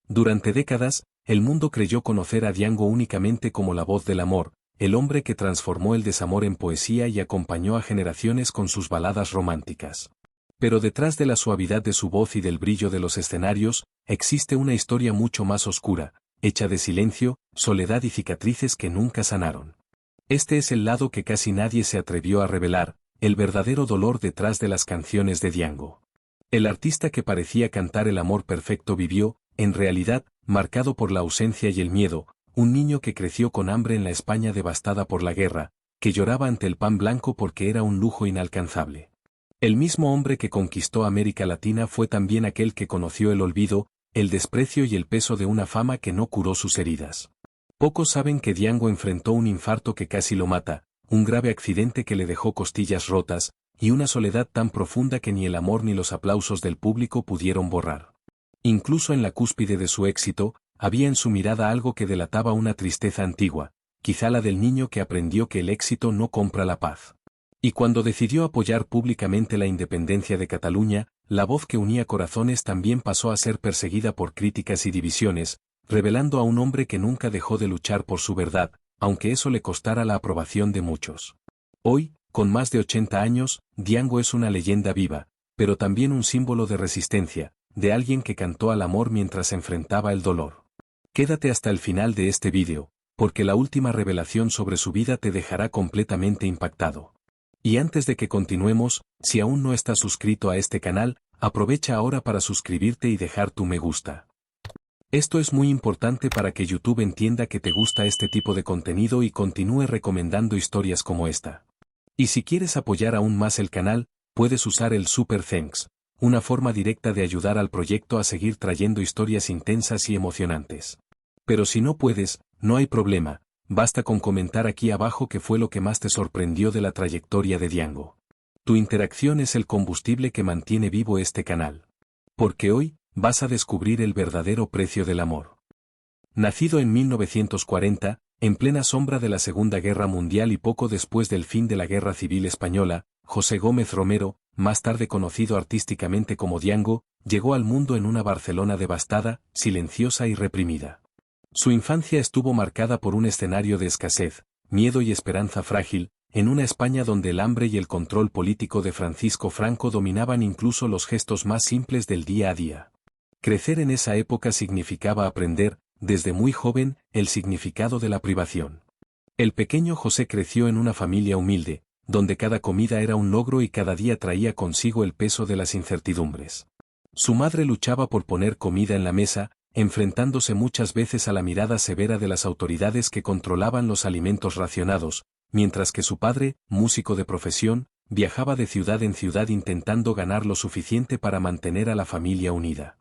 Durante décadas, el mundo creyó conocer a Django únicamente como la voz del amor, el hombre que transformó el desamor en poesía y acompañó a generaciones con sus baladas románticas. Pero detrás de la suavidad de su voz y del brillo de los escenarios, existe una historia mucho más oscura, hecha de silencio, soledad y cicatrices que nunca sanaron. Este es el lado que casi nadie se atrevió a revelar, el verdadero dolor detrás de las canciones de Django. El artista que parecía cantar el amor perfecto vivió, en realidad, marcado por la ausencia y el miedo, un niño que creció con hambre en la España devastada por la guerra, que lloraba ante el pan blanco porque era un lujo inalcanzable. El mismo hombre que conquistó América Latina fue también aquel que conoció el olvido, el desprecio y el peso de una fama que no curó sus heridas. Pocos saben que Django enfrentó un infarto que casi lo mata, un grave accidente que le dejó costillas rotas, y una soledad tan profunda que ni el amor ni los aplausos del público pudieron borrar. Incluso en la cúspide de su éxito, había en su mirada algo que delataba una tristeza antigua, quizá la del niño que aprendió que el éxito no compra la paz. Y cuando decidió apoyar públicamente la independencia de Cataluña, la voz que unía corazones también pasó a ser perseguida por críticas y divisiones, revelando a un hombre que nunca dejó de luchar por su verdad, aunque eso le costara la aprobación de muchos. Hoy, con más de 80 años, Django es una leyenda viva, pero también un símbolo de resistencia, de alguien que cantó al amor mientras enfrentaba el dolor. Quédate hasta el final de este vídeo, porque la última revelación sobre su vida te dejará completamente impactado. Y antes de que continuemos, si aún no estás suscrito a este canal, aprovecha ahora para suscribirte y dejar tu me gusta. Esto es muy importante para que YouTube entienda que te gusta este tipo de contenido y continúe recomendando historias como esta. Y si quieres apoyar aún más el canal, puedes usar el Super Thanks, una forma directa de ayudar al proyecto a seguir trayendo historias intensas y emocionantes. Pero si no puedes, no hay problema, basta con comentar aquí abajo qué fue lo que más te sorprendió de la trayectoria de Django. Tu interacción es el combustible que mantiene vivo este canal. Porque hoy, vas a descubrir el verdadero precio del amor. Nacido en 1940, en plena sombra de la Segunda Guerra Mundial y poco después del fin de la Guerra Civil Española, José Gómez Romero, más tarde conocido artísticamente como Django, llegó al mundo en una Barcelona devastada, silenciosa y reprimida. Su infancia estuvo marcada por un escenario de escasez, miedo y esperanza frágil, en una España donde el hambre y el control político de Francisco Franco dominaban incluso los gestos más simples del día a día. Crecer en esa época significaba aprender, desde muy joven, el significado de la privación. El pequeño José creció en una familia humilde, donde cada comida era un logro y cada día traía consigo el peso de las incertidumbres. Su madre luchaba por poner comida en la mesa, enfrentándose muchas veces a la mirada severa de las autoridades que controlaban los alimentos racionados, mientras que su padre, músico de profesión, viajaba de ciudad en ciudad intentando ganar lo suficiente para mantener a la familia unida.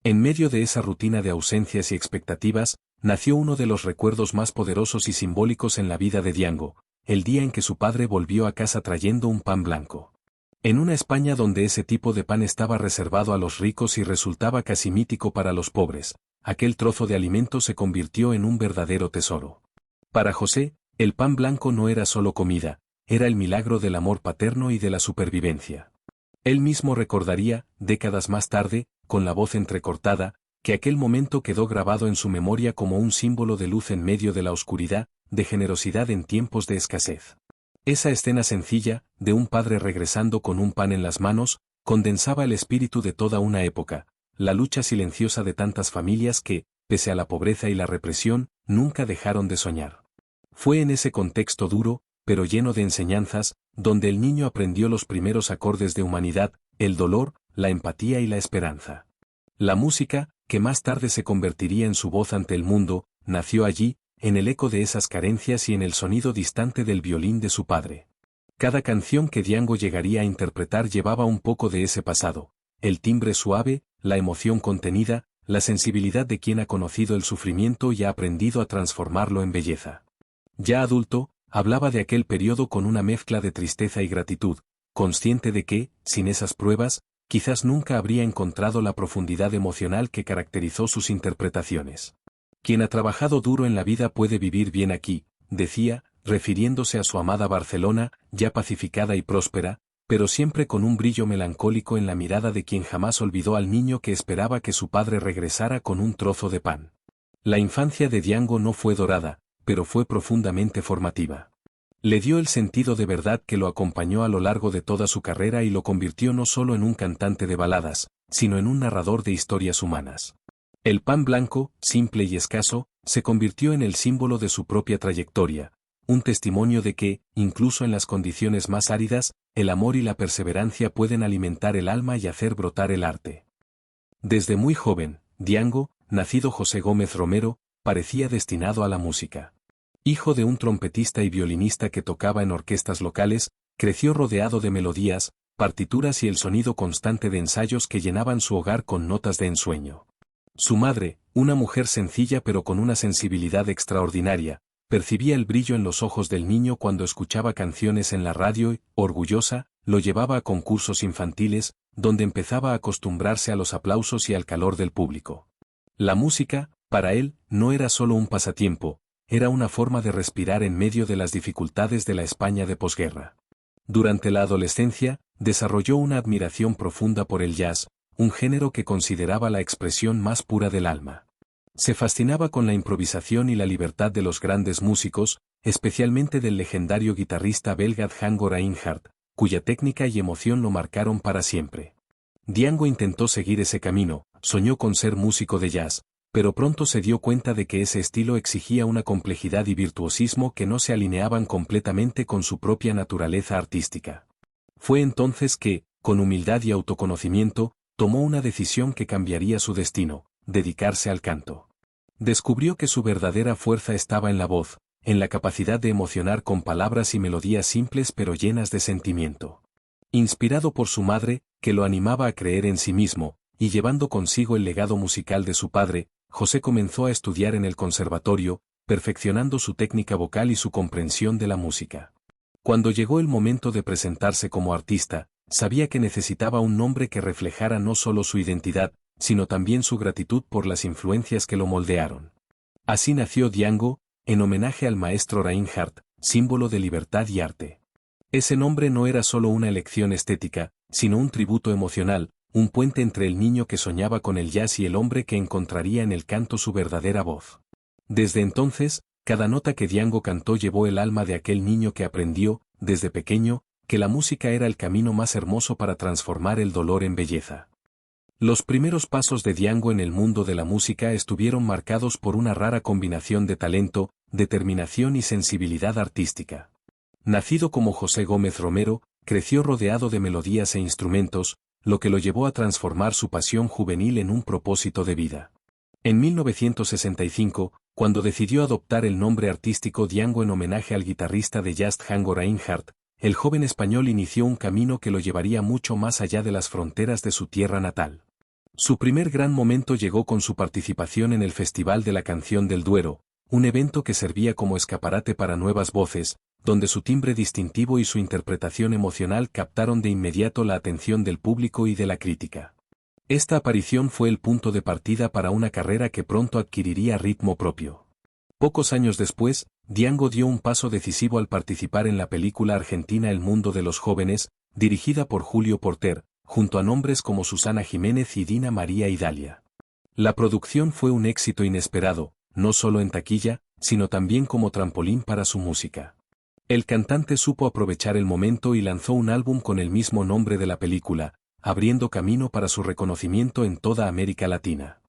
En medio de esa rutina de ausencias y expectativas, nació uno de los recuerdos más poderosos y simbólicos en la vida de Django, el día en que su padre volvió a casa trayendo un pan blanco. En una España donde ese tipo de pan estaba reservado a los ricos y resultaba casi mítico para los pobres, aquel trozo de alimento se convirtió en un verdadero tesoro. Para José, el pan blanco no era solo comida, era el milagro del amor paterno y de la supervivencia. Él mismo recordaría, décadas más tarde, con la voz entrecortada, que aquel momento quedó grabado en su memoria como un símbolo de luz en medio de la oscuridad, de generosidad en tiempos de escasez. Esa escena sencilla, de un padre regresando con un pan en las manos, condensaba el espíritu de toda una época, la lucha silenciosa de tantas familias que, pese a la pobreza y la represión, nunca dejaron de soñar. Fue en ese contexto duro, pero lleno de enseñanzas, donde el niño aprendió los primeros acordes de humanidad, el dolor, la empatía y la esperanza. La música, que más tarde se convertiría en su voz ante el mundo, nació allí, en el eco de esas carencias y en el sonido distante del violín de su padre. Cada canción que Django llegaría a interpretar llevaba un poco de ese pasado, el timbre suave, la emoción contenida, la sensibilidad de quien ha conocido el sufrimiento y ha aprendido a transformarlo en belleza. Ya adulto, hablaba de aquel periodo con una mezcla de tristeza y gratitud, consciente de que, sin esas pruebas, quizás nunca habría encontrado la profundidad emocional que caracterizó sus interpretaciones. Quien ha trabajado duro en la vida puede vivir bien aquí, decía, refiriéndose a su amada Barcelona, ya pacificada y próspera, pero siempre con un brillo melancólico en la mirada de quien jamás olvidó al niño que esperaba que su padre regresara con un trozo de pan. La infancia de Django no fue dorada, pero fue profundamente formativa. Le dio el sentido de verdad que lo acompañó a lo largo de toda su carrera y lo convirtió no solo en un cantante de baladas, sino en un narrador de historias humanas. El pan blanco, simple y escaso, se convirtió en el símbolo de su propia trayectoria, un testimonio de que, incluso en las condiciones más áridas, el amor y la perseverancia pueden alimentar el alma y hacer brotar el arte. Desde muy joven, Django, nacido José Gómez Romero, parecía destinado a la música. Hijo de un trompetista y violinista que tocaba en orquestas locales, creció rodeado de melodías, partituras y el sonido constante de ensayos que llenaban su hogar con notas de ensueño. Su madre, una mujer sencilla pero con una sensibilidad extraordinaria, percibía el brillo en los ojos del niño cuando escuchaba canciones en la radio y, orgullosa, lo llevaba a concursos infantiles, donde empezaba a acostumbrarse a los aplausos y al calor del público. La música, para él, no era solo un pasatiempo, era una forma de respirar en medio de las dificultades de la España de posguerra. Durante la adolescencia, desarrolló una admiración profunda por el jazz, un género que consideraba la expresión más pura del alma. Se fascinaba con la improvisación y la libertad de los grandes músicos, especialmente del legendario guitarrista belga Django Reinhardt, cuya técnica y emoción lo marcaron para siempre. Django intentó seguir ese camino, soñó con ser músico de jazz, pero pronto se dio cuenta de que ese estilo exigía una complejidad y virtuosismo que no se alineaban completamente con su propia naturaleza artística. Fue entonces que, con humildad y autoconocimiento, tomó una decisión que cambiaría su destino: dedicarse al canto. Descubrió que su verdadera fuerza estaba en la voz, en la capacidad de emocionar con palabras y melodías simples pero llenas de sentimiento. Inspirado por su madre, que lo animaba a creer en sí mismo, y llevando consigo el legado musical de su padre, José comenzó a estudiar en el conservatorio, perfeccionando su técnica vocal y su comprensión de la música. Cuando llegó el momento de presentarse como artista, sabía que necesitaba un nombre que reflejara no solo su identidad, sino también su gratitud por las influencias que lo moldearon. Así nació Django, en homenaje al maestro Reinhardt, símbolo de libertad y arte. Ese nombre no era solo una elección estética, sino un tributo emocional, un puente entre el niño que soñaba con el jazz y el hombre que encontraría en el canto su verdadera voz. Desde entonces, cada nota que Django cantó llevó el alma de aquel niño que aprendió, desde pequeño, que la música era el camino más hermoso para transformar el dolor en belleza. Los primeros pasos de Django en el mundo de la música estuvieron marcados por una rara combinación de talento, determinación y sensibilidad artística. Nacido como José Gómez Romero, creció rodeado de melodías e instrumentos, lo que lo llevó a transformar su pasión juvenil en un propósito de vida. En 1965, cuando decidió adoptar el nombre artístico Django en homenaje al guitarrista de jazz Django Reinhardt, el joven español inició un camino que lo llevaría mucho más allá de las fronteras de su tierra natal. Su primer gran momento llegó con su participación en el Festival de la Canción del Duero, un evento que servía como escaparate para nuevas voces, donde su timbre distintivo y su interpretación emocional captaron de inmediato la atención del público y de la crítica. Esta aparición fue el punto de partida para una carrera que pronto adquiriría ritmo propio. Pocos años después, Django dio un paso decisivo al participar en la película argentina El mundo de los jóvenes, dirigida por Julio Porter, junto a nombres como Susana Jiménez y Dina María Idalia. La producción fue un éxito inesperado, no solo en taquilla, sino también como trampolín para su música. El cantante supo aprovechar el momento y lanzó un álbum con el mismo nombre de la película, abriendo camino para su reconocimiento en toda América Latina.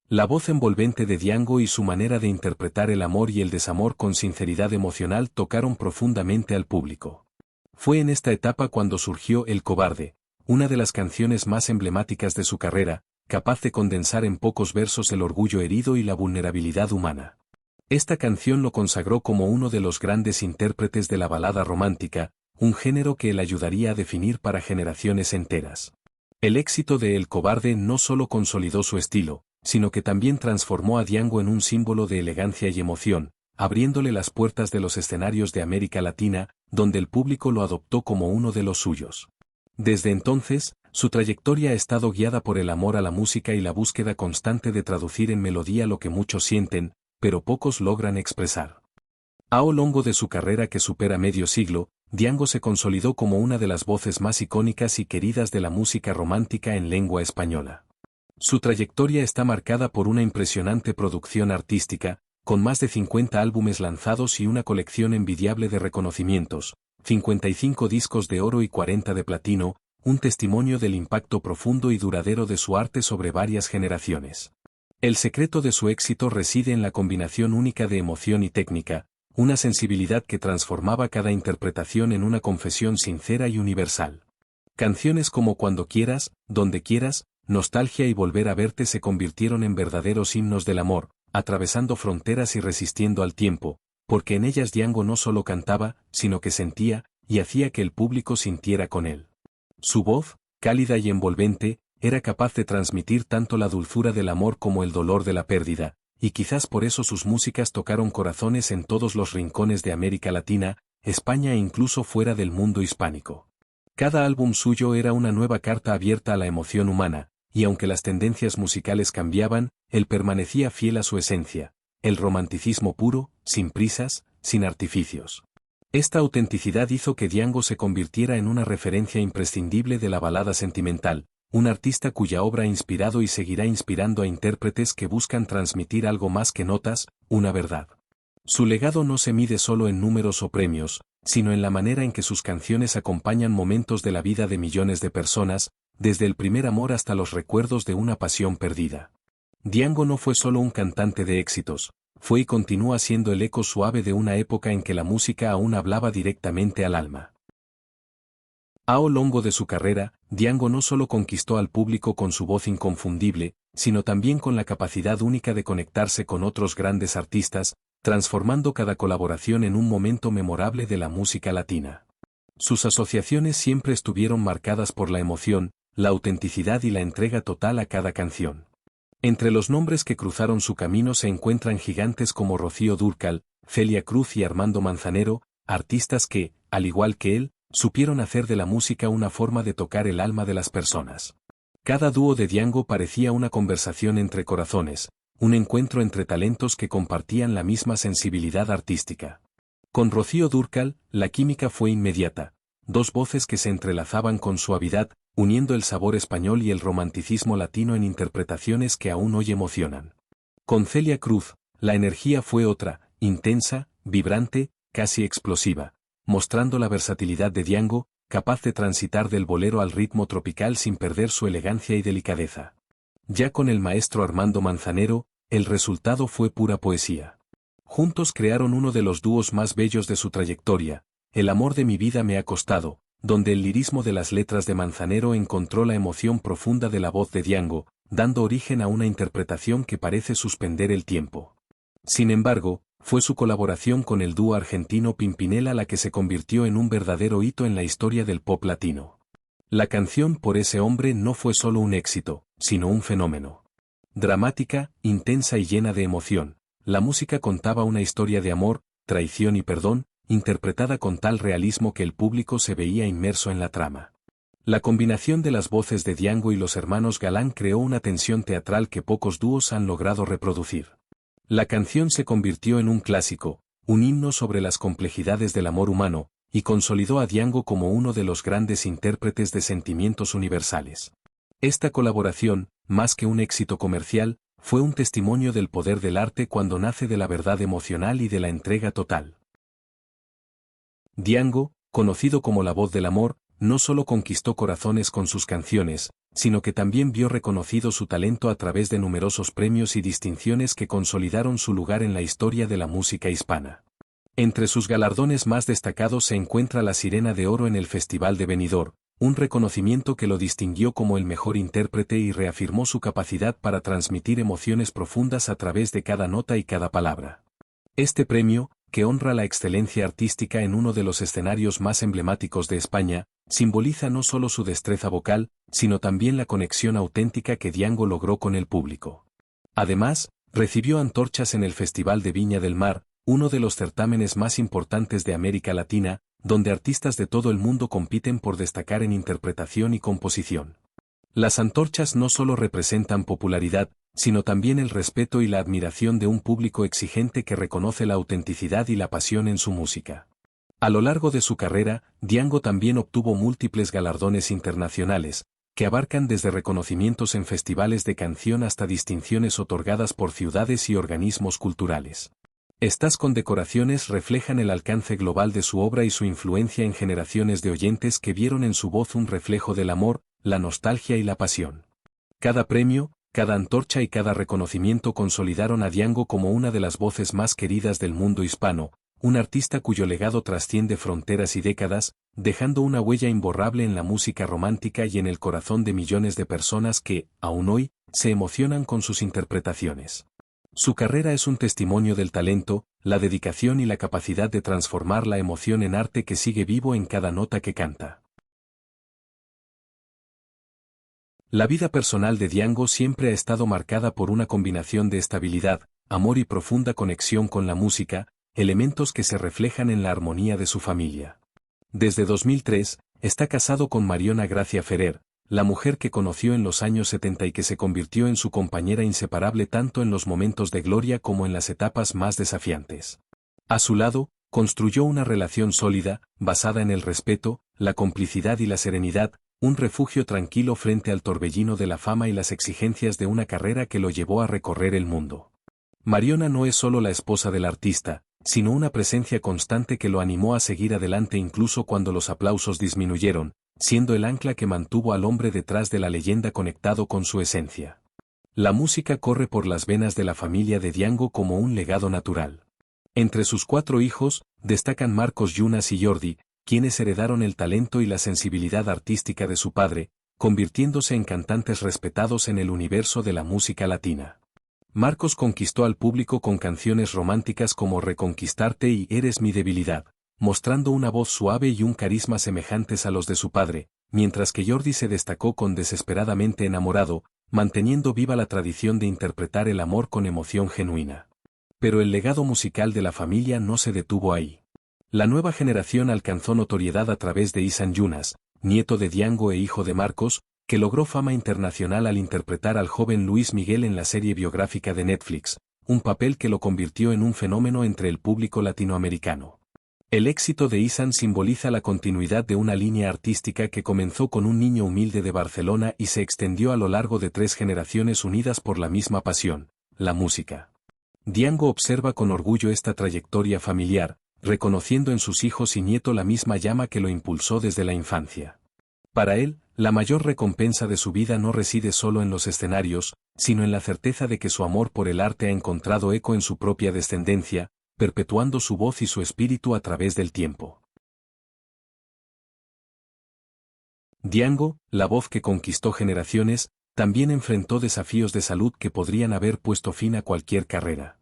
La voz envolvente de Django y su manera de interpretar el amor y el desamor con sinceridad emocional tocaron profundamente al público. Fue en esta etapa cuando surgió El Cobarde, una de las canciones más emblemáticas de su carrera, capaz de condensar en pocos versos el orgullo herido y la vulnerabilidad humana. Esta canción lo consagró como uno de los grandes intérpretes de la balada romántica, un género que él ayudaría a definir para generaciones enteras. El éxito de El Cobarde no solo consolidó su estilo, sino que también transformó a Django en un símbolo de elegancia y emoción, abriéndole las puertas de los escenarios de América Latina, donde el público lo adoptó como uno de los suyos. Desde entonces, su trayectoria ha estado guiada por el amor a la música y la búsqueda constante de traducir en melodía lo que muchos sienten, pero pocos logran expresar. A lo largo de su carrera que supera medio siglo, Diango se consolidó como una de las voces más icónicas y queridas de la música romántica en lengua española. Su trayectoria está marcada por una impresionante producción artística, con más de 50 álbumes lanzados y una colección envidiable de reconocimientos, 55 discos de oro y 40 de platino, un testimonio del impacto profundo y duradero de su arte sobre varias generaciones. El secreto de su éxito reside en la combinación única de emoción y técnica, una sensibilidad que transformaba cada interpretación en una confesión sincera y universal. Canciones como Cuando quieras, Donde quieras, Nostalgia y Volver a verte se convirtieron en verdaderos himnos del amor, atravesando fronteras y resistiendo al tiempo, porque en ellas Diango no solo cantaba, sino que sentía, y hacía que el público sintiera con él. Su voz, cálida y envolvente, era capaz de transmitir tanto la dulzura del amor como el dolor de la pérdida, y quizás por eso sus músicas tocaron corazones en todos los rincones de América Latina, España e incluso fuera del mundo hispánico. Cada álbum suyo era una nueva carta abierta a la emoción humana, y aunque las tendencias musicales cambiaban, él permanecía fiel a su esencia, el romanticismo puro, sin prisas, sin artificios. Esta autenticidad hizo que Diango se convirtiera en una referencia imprescindible de la balada sentimental, un artista cuya obra ha inspirado y seguirá inspirando a intérpretes que buscan transmitir algo más que notas, una verdad. Su legado no se mide solo en números o premios, sino en la manera en que sus canciones acompañan momentos de la vida de millones de personas, desde el primer amor hasta los recuerdos de una pasión perdida. Diango no fue solo un cantante de éxitos, fue y continúa siendo el eco suave de una época en que la música aún hablaba directamente al alma. A lo largo de su carrera, Diango no solo conquistó al público con su voz inconfundible, sino también con la capacidad única de conectarse con otros grandes artistas, transformando cada colaboración en un momento memorable de la música latina. Sus asociaciones siempre estuvieron marcadas por la emoción, la autenticidad y la entrega total a cada canción. Entre los nombres que cruzaron su camino se encuentran gigantes como Rocío Dúrcal, Celia Cruz y Armando Manzanero, artistas que, al igual que él, supieron hacer de la música una forma de tocar el alma de las personas. Cada dúo de Diango parecía una conversación entre corazones, un encuentro entre talentos que compartían la misma sensibilidad artística. Con Rocío Dúrcal, la química fue inmediata, dos voces que se entrelazaban con suavidad, uniendo el sabor español y el romanticismo latino en interpretaciones que aún hoy emocionan. Con Celia Cruz, la energía fue otra, intensa, vibrante, casi explosiva, mostrando la versatilidad de Diango, capaz de transitar del bolero al ritmo tropical sin perder su elegancia y delicadeza. Ya con el maestro Armando Manzanero, el resultado fue pura poesía. Juntos crearon uno de los dúos más bellos de su trayectoria, El amor de mi vida me ha costado, donde el lirismo de las letras de Manzanero encontró la emoción profunda de la voz de Diango, dando origen a una interpretación que parece suspender el tiempo. Sin embargo, fue su colaboración con el dúo argentino Pimpinela la que se convirtió en un verdadero hito en la historia del pop latino. La canción Por ese hombre no fue solo un éxito, sino un fenómeno. Dramática, intensa y llena de emoción, la música contaba una historia de amor, traición y perdón, interpretada con tal realismo que el público se veía inmerso en la trama. La combinación de las voces de Diango y los hermanos Galán creó una tensión teatral que pocos dúos han logrado reproducir. La canción se convirtió en un clásico, un himno sobre las complejidades del amor humano, y consolidó a Diango como uno de los grandes intérpretes de sentimientos universales. Esta colaboración, más que un éxito comercial, fue un testimonio del poder del arte cuando nace de la verdad emocional y de la entrega total. Diango, conocido como la voz del amor, no solo conquistó corazones con sus canciones, sino que también vio reconocido su talento a través de numerosos premios y distinciones que consolidaron su lugar en la historia de la música hispana. Entre sus galardones más destacados se encuentra la Sirena de Oro en el Festival de Benidorm, un reconocimiento que lo distinguió como el mejor intérprete y reafirmó su capacidad para transmitir emociones profundas a través de cada nota y cada palabra. Este premio, que honra la excelencia artística en uno de los escenarios más emblemáticos de España, simboliza no solo su destreza vocal, sino también la conexión auténtica que Diango logró con el público. Además, recibió antorchas en el Festival de Viña del Mar, uno de los certámenes más importantes de América Latina, donde artistas de todo el mundo compiten por destacar en interpretación y composición. Las antorchas no solo representan popularidad, sino también el respeto y la admiración de un público exigente que reconoce la autenticidad y la pasión en su música. A lo largo de su carrera, Diango también obtuvo múltiples galardones internacionales, que abarcan desde reconocimientos en festivales de canción hasta distinciones otorgadas por ciudades y organismos culturales. Estas condecoraciones reflejan el alcance global de su obra y su influencia en generaciones de oyentes que vieron en su voz un reflejo del amor, la nostalgia y la pasión. Cada premio, cada antorcha y cada reconocimiento consolidaron a Diango como una de las voces más queridas del mundo hispano, un artista cuyo legado trasciende fronteras y décadas, dejando una huella imborrable en la música romántica y en el corazón de millones de personas que, aún hoy, se emocionan con sus interpretaciones. Su carrera es un testimonio del talento, la dedicación y la capacidad de transformar la emoción en arte que sigue vivo en cada nota que canta. La vida personal de Diango siempre ha estado marcada por una combinación de estabilidad, amor y profunda conexión con la música, elementos que se reflejan en la armonía de su familia. Desde 2003, está casado con Mariona Gracia Ferrer, la mujer que conoció en los años 70 y que se convirtió en su compañera inseparable tanto en los momentos de gloria como en las etapas más desafiantes. A su lado, construyó una relación sólida, basada en el respeto, la complicidad y la serenidad, un refugio tranquilo frente al torbellino de la fama y las exigencias de una carrera que lo llevó a recorrer el mundo. Mariona no es solo la esposa del artista, sino una presencia constante que lo animó a seguir adelante incluso cuando los aplausos disminuyeron, siendo el ancla que mantuvo al hombre detrás de la leyenda conectado con su esencia. La música corre por las venas de la familia de Diango como un legado natural. Entre sus 4 hijos, destacan Marcos, Jonas y Jordi, quienes heredaron el talento y la sensibilidad artística de su padre, convirtiéndose en cantantes respetados en el universo de la música latina. Marcos conquistó al público con canciones románticas como Reconquistarte y Eres mi debilidad, mostrando una voz suave y un carisma semejantes a los de su padre, mientras que Jordi se destacó con Desesperadamente enamorado, manteniendo viva la tradición de interpretar el amor con emoción genuina. Pero el legado musical de la familia no se detuvo ahí. La nueva generación alcanzó notoriedad a través de Ihsan Jonas, nieto de Diango e hijo de Marcos, que logró fama internacional al interpretar al joven Luis Miguel en la serie biográfica de Netflix, un papel que lo convirtió en un fenómeno entre el público latinoamericano. El éxito de Ihsan simboliza la continuidad de una línea artística que comenzó con un niño humilde de Barcelona y se extendió a lo largo de 3 generaciones unidas por la misma pasión, la música. Diango observa con orgullo esta trayectoria familiar, reconociendo en sus hijos y nieto la misma llama que lo impulsó desde la infancia. Para él, la mayor recompensa de su vida no reside solo en los escenarios, sino en la certeza de que su amor por el arte ha encontrado eco en su propia descendencia, perpetuando su voz y su espíritu a través del tiempo. Diango, la voz que conquistó generaciones, también enfrentó desafíos de salud que podrían haber puesto fin a cualquier carrera.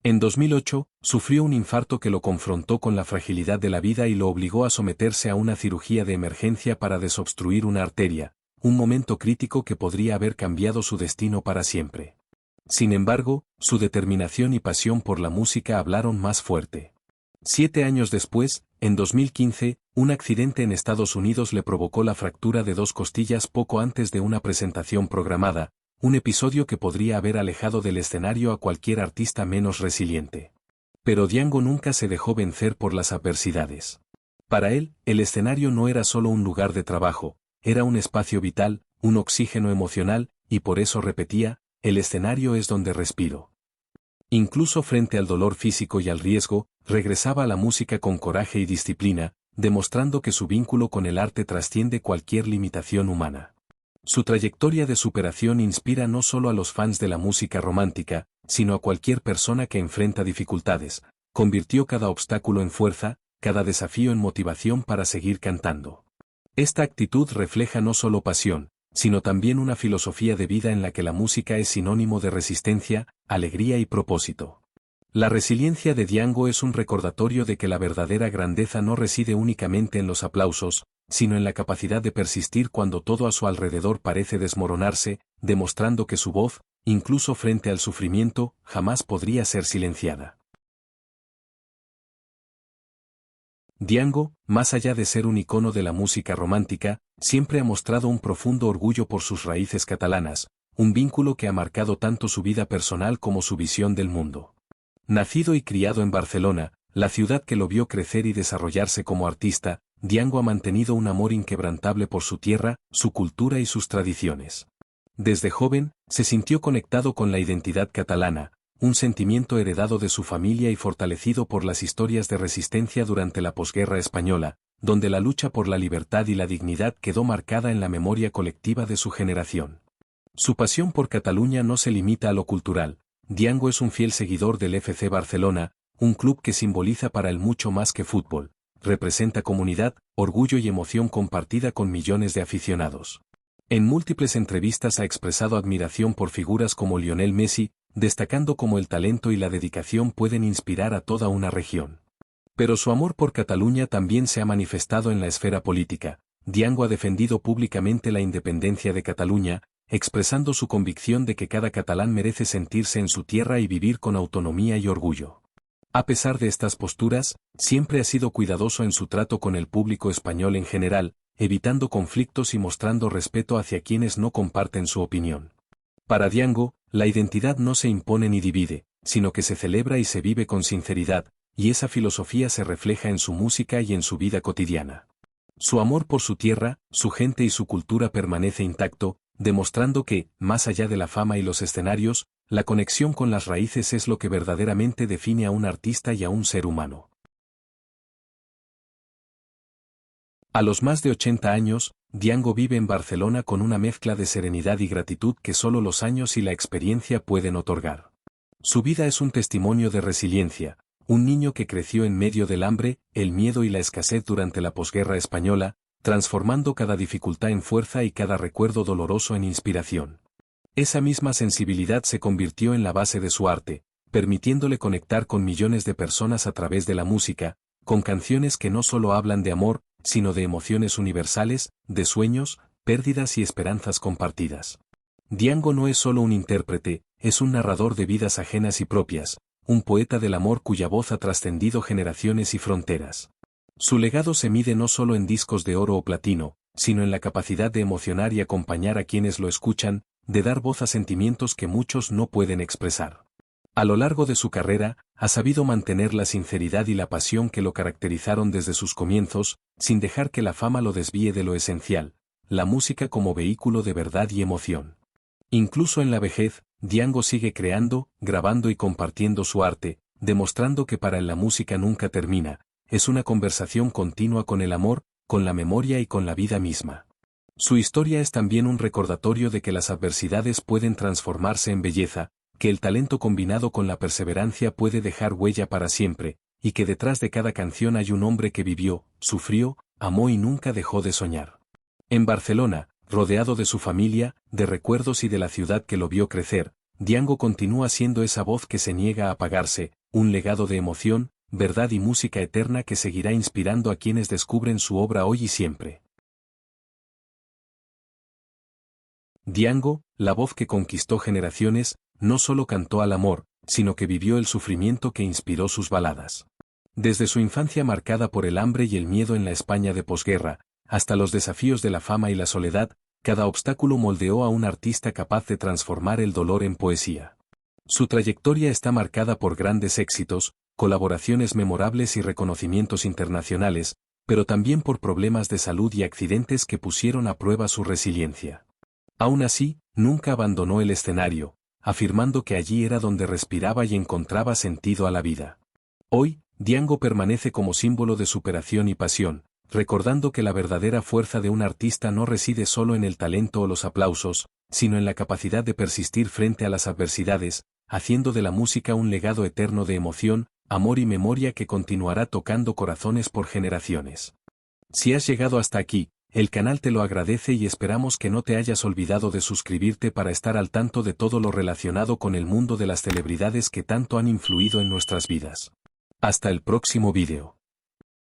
En 2008, sufrió un infarto que lo confrontó con la fragilidad de la vida y lo obligó a someterse a una cirugía de emergencia para desobstruir una arteria, un momento crítico que podría haber cambiado su destino para siempre. Sin embargo, su determinación y pasión por la música hablaron más fuerte. 7 años después, en 2015, un accidente en Estados Unidos le provocó la fractura de 2 costillas poco antes de una presentación programada, un episodio que podría haber alejado del escenario a cualquier artista menos resiliente. Pero Diango nunca se dejó vencer por las adversidades. Para él, el escenario no era solo un lugar de trabajo, era un espacio vital, un oxígeno emocional, y por eso repetía, el escenario es donde respiro. Incluso frente al dolor físico y al riesgo, regresaba a la música con coraje y disciplina, demostrando que su vínculo con el arte trasciende cualquier limitación humana. Su trayectoria de superación inspira no solo a los fans de la música romántica, sino a cualquier persona que enfrenta dificultades, convirtió cada obstáculo en fuerza, cada desafío en motivación para seguir cantando. Esta actitud refleja no solo pasión, sino también una filosofía de vida en la que la música es sinónimo de resistencia, alegría y propósito. La resiliencia de Diango es un recordatorio de que la verdadera grandeza no reside únicamente en los aplausos, sino en la capacidad de persistir cuando todo a su alrededor parece desmoronarse, demostrando que su voz, incluso frente al sufrimiento, jamás podría ser silenciada. Diango, más allá de ser un icono de la música romántica, siempre ha mostrado un profundo orgullo por sus raíces catalanas, un vínculo que ha marcado tanto su vida personal como su visión del mundo. Nacido y criado en Barcelona, la ciudad que lo vio crecer y desarrollarse como artista, Diango ha mantenido un amor inquebrantable por su tierra, su cultura y sus tradiciones. Desde joven, se sintió conectado con la identidad catalana, un sentimiento heredado de su familia y fortalecido por las historias de resistencia durante la posguerra española, donde la lucha por la libertad y la dignidad quedó marcada en la memoria colectiva de su generación. Su pasión por Cataluña no se limita a lo cultural. Diango es un fiel seguidor del FC Barcelona, un club que simboliza para él mucho más que fútbol. Representa comunidad, orgullo y emoción compartida con millones de aficionados. En múltiples entrevistas ha expresado admiración por figuras como Lionel Messi, destacando cómo el talento y la dedicación pueden inspirar a toda una región. Pero su amor por Cataluña también se ha manifestado en la esfera política. Diango ha defendido públicamente la independencia de Cataluña, expresando su convicción de que cada catalán merece sentirse en su tierra y vivir con autonomía y orgullo. A pesar de estas posturas, siempre ha sido cuidadoso en su trato con el público español en general, evitando conflictos y mostrando respeto hacia quienes no comparten su opinión. Para Diango, la identidad no se impone ni divide, sino que se celebra y se vive con sinceridad, y esa filosofía se refleja en su música y en su vida cotidiana. Su amor por su tierra, su gente y su cultura permanece intacto, demostrando que, más allá de la fama y los escenarios, la conexión con las raíces es lo que verdaderamente define a un artista y a un ser humano. A los más de 80 años, Diango vive en Barcelona con una mezcla de serenidad y gratitud que solo los años y la experiencia pueden otorgar. Su vida es un testimonio de resiliencia, un niño que creció en medio del hambre, el miedo y la escasez durante la posguerra española, transformando cada dificultad en fuerza y cada recuerdo doloroso en inspiración. Esa misma sensibilidad se convirtió en la base de su arte, permitiéndole conectar con millones de personas a través de la música, con canciones que no solo hablan de amor, sino de emociones universales, de sueños, pérdidas y esperanzas compartidas. Diango no es solo un intérprete, es un narrador de vidas ajenas y propias, un poeta del amor cuya voz ha trascendido generaciones y fronteras. Su legado se mide no solo en discos de oro o platino, sino en la capacidad de emocionar y acompañar a quienes lo escuchan, de dar voz a sentimientos que muchos no pueden expresar. A lo largo de su carrera, ha sabido mantener la sinceridad y la pasión que lo caracterizaron desde sus comienzos, sin dejar que la fama lo desvíe de lo esencial, la música como vehículo de verdad y emoción. Incluso en la vejez, Diango sigue creando, grabando y compartiendo su arte, demostrando que para él la música nunca termina, es una conversación continua con el amor, con la memoria y con la vida misma. Su historia es también un recordatorio de que las adversidades pueden transformarse en belleza, que el talento combinado con la perseverancia puede dejar huella para siempre, y que detrás de cada canción hay un hombre que vivió, sufrió, amó y nunca dejó de soñar. En Barcelona, rodeado de su familia, de recuerdos y de la ciudad que lo vio crecer, Diango continúa siendo esa voz que se niega a apagarse, un legado de emoción, verdad y música eterna que seguirá inspirando a quienes descubren su obra hoy y siempre. Diango, la voz que conquistó generaciones, no solo cantó al amor, sino que vivió el sufrimiento que inspiró sus baladas. Desde su infancia marcada por el hambre y el miedo en la España de posguerra, hasta los desafíos de la fama y la soledad, cada obstáculo moldeó a un artista capaz de transformar el dolor en poesía. Su trayectoria está marcada por grandes éxitos, colaboraciones memorables y reconocimientos internacionales, pero también por problemas de salud y accidentes que pusieron a prueba su resiliencia. Aún así, nunca abandonó el escenario, afirmando que allí era donde respiraba y encontraba sentido a la vida. Hoy, Diango permanece como símbolo de superación y pasión, recordando que la verdadera fuerza de un artista no reside solo en el talento o los aplausos, sino en la capacidad de persistir frente a las adversidades, haciendo de la música un legado eterno de emoción, amor y memoria que continuará tocando corazones por generaciones. Si has llegado hasta aquí, el canal te lo agradece y esperamos que no te hayas olvidado de suscribirte para estar al tanto de todo lo relacionado con el mundo de las celebridades que tanto han influido en nuestras vidas. Hasta el próximo vídeo.